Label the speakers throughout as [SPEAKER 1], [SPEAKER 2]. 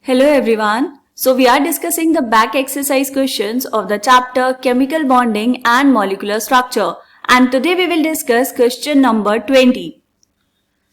[SPEAKER 1] Hello everyone. So we are discussing the back exercise questions of the chapter Chemical Bonding and Molecular Structure, and today we will discuss question number 20.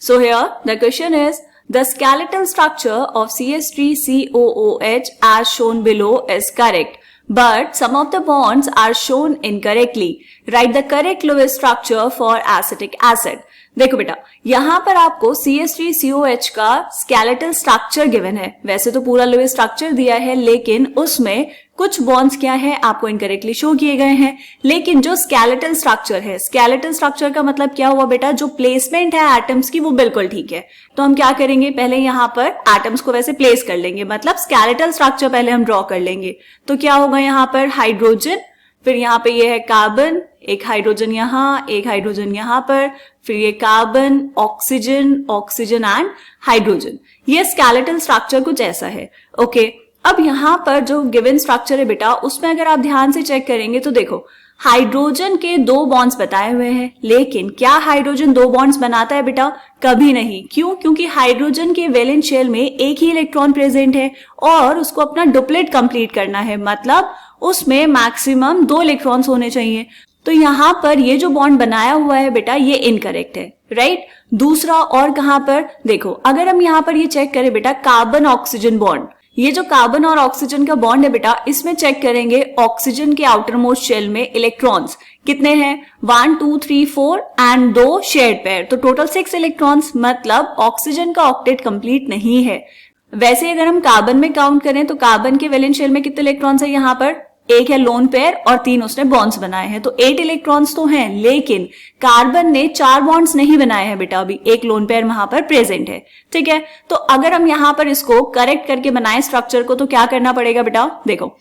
[SPEAKER 1] So here the question is, the skeletal structure of CH3COOH as shown below is correct, but some of the bonds are shown incorrectly. Write the correct Lewis structure for acetic acid. देखो बेटा, यहाँ पर आपको CH3COH का skeletal structure given है। वैसे तो पूरा लुईस स्ट्रक्चर दिया है, लेकिन उसमें कुछ बॉन्ड्स क्या है आपको इनकरेक्टली शो किए गए हैं। लेकिन जो स्केलेटल स्ट्रक्चर है, स्केलेटल स्ट्रक्चर का मतलब क्या हुआ बेटा, जो प्लेसमेंट है एटम्स की वो बिल्कुल ठीक है। तो हम क्या करेंगे, पहले यहाँ पर एटम्स को वैसे प्लेस कर लेंगे, मतलब स्केलेटल स्ट्रक्चर पहले हम ड्रॉ कर लेंगे। तो क्या होगा, यहाँ पर हाइड्रोजन, फिर यहाँ पे ये है कार्बन, एक हाइड्रोजन यहाँ, एक हाइड्रोजन यहाँ पर, फिर ये carbon, oxygen, oxygen and hydrogen. ये स्केलेटल स्ट्रक्चर कुछ ऐसा है। ओके, अब यहाँ पर जो गिवन स्ट्रक्चर है बेटा, उसमें अगर आप ध्यान से चेक करेंगे तो देखो हाइड्रोजन के 2 बॉन्ड्स बताए हुए हैं, लेकिन क्या हाइड्रोजन 2 बॉन्ड्स बनाता है बेटा? कभी नहीं। क्यों? क्योंकि हाइड्रोजन के वैलेंस शेल में एक ही इलेक्ट्रॉन प्रेजेंट है और उसको अपना डुप्लेट कंप्लीट करना है, मतलब उसमें मैक्सिमम 2 इलेक्ट्रॉन्स होने चाहिए। तो यहाँ पर ये जो बॉन्ड बनाया हुआ है बेटा, ये इनकरेक्ट है, राइट। दूसरा और कहां पर देखो, अगर हम यहाँ पर ये चेक करें बेटा, कार्बन ऑक्सीजन बॉन्ड, ये जो कार्बन और ऑक्सीजन का बॉन्ड है बेटा, इसमें चेक करेंगे ऑक्सीजन के आउटर मोस्ट शेल में इलेक्ट्रॉन्स कितने हैं, 1 2 3 4 एंड 2 शेयर्ड पेयर, तो टोटल 6 इलेक्ट्रॉन्स, मतलब ऑक्सीजन का ऑक्टेट कंप्लीट नहीं है। वैसे अगर हम कार्बन में काउंट करें तो कार्बन के वैलेंस शेल में कितने इलेक्ट्रॉन्स है, यहाँ पर एक है लोन पेयर और 3 उसने बॉन्ड्स बनाए हैं, तो 8 इलेक्ट्रॉन्स तो हैं, लेकिन कार्बन ने 4 बॉन्ड्स नहीं बनाए हैं बेटा, अभी एक लोन पेयर वहां पर प्रेजेंट है। ठीक है, तो अगर हम यहां पर इसको करेक्ट करके बनाए स्ट्रक्चर को, तो क्या करना पड़ेगा बेटा? देखो,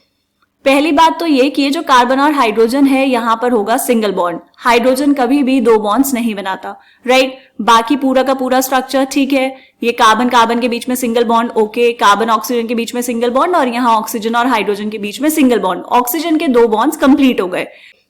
[SPEAKER 1] पहली बात तो ये कि ये जो कार्बन और हाइड्रोजन है यहाँ पर होगा सिंगल बॉन्ड, हाइड्रोजन कभी भी 2 बॉन्ड्स नहीं बनाता, राइट। बाकी पूरा का पूरा स्ट्रक्चर ठीक है, ये कार्बन कार्बन के बीच में single bond, okay, carbon oxygen के बीच में सिंगल बॉन्ड, और यहाँ ऑक्सीजन और हाइड्रोजन के बीच में सिंगल बॉन्ड, ऑक्सीजन के 2 बॉन्ड्स कंप्लीट हो गए।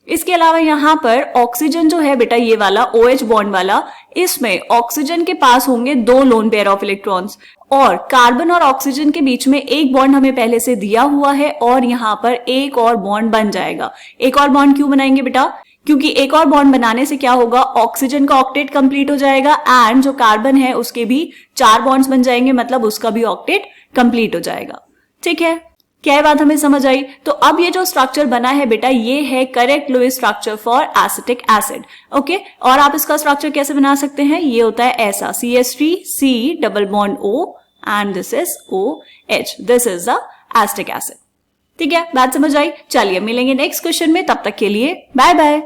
[SPEAKER 1] इसके अलावा यहाँ पर ऑक्सीजन जो है बेटा, ये वाला OH बॉन्ड वाला, इसमें ऑक्सीजन के पास होंगे 2 लोन पेयर ऑफ इलेक्ट्रॉन्स, और कार्बन और ऑक्सीजन के बीच में एक बॉन्ड हमें पहले से दिया हुआ है, और यहाँ पर एक और बॉन्ड बन जाएगा। एक और बॉन्ड क्यों बनाएंगे बेटा? क्योंकि एक और बॉन्ड बनाने से क्या होगा, ऑक्सीजन का ऑक्टेट कंप्लीट हो जाएगा, एंड जो कार्बन है उसके भी 4 बॉन्ड्स बन जाएंगे, मतलब उसका भी ऑक्टेट कंप्लीट हो जाएगा। ठीक है, क्या बात हमें समझ आई? तो अब ये जो स्ट्रक्चर बना है बेटा, ये है correct Lewis structure for acetic acid. Okay, और आप इसका स्ट्रक्चर कैसे बना सकते हैं, ये होता है ऐसा, CH3C double bond O and this is OH, this is the acetic acid. ठीक है, बात समझ आई? चलिए मिलेंगे नेक्स्ट क्वेश्चन में, तब तक के लिए बाय बाय।